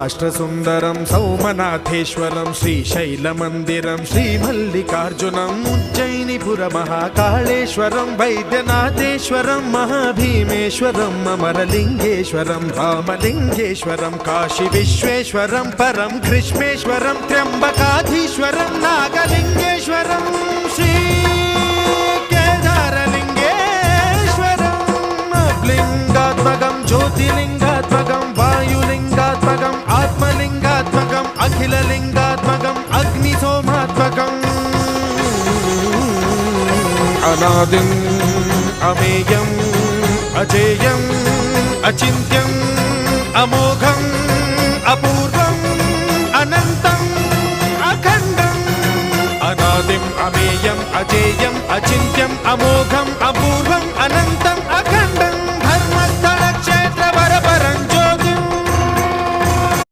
అష్టసుందరం సౌమనాథేశ్వరం శ్రీశైలమందిరం శ్రీమల్లికార్జునం ఉజ్జయినిపుర మహాకాళేశ్వరం వైద్యనాథేశ్వరం మహాభీమేశ్వరం అమరలింగేశ్వరం రామలింగేశ్వరం కాశీ విశ్వేశ్వరం పరం కృష్ణేశ్వరం త్ర్యంబకాధీశ్వరం నాగలింగేశ్వరం శ్రీ కేదారలింగేశ్వరం లింగాత్మకం జ్యోతిలింగాత్మకం వాయులింగాత్మకం ఆత్మలింగాత్మకం అఖిలలింగాత్మకం అగ్నిసోమాత్మకం అనాదిం అమేయం అజేయం అచింత్యం అమోఘం అపూర్వం అనంతం అఖండం అనాదిం అమేయం అజేయం అచింత్యం అమోఘం అపూర్వం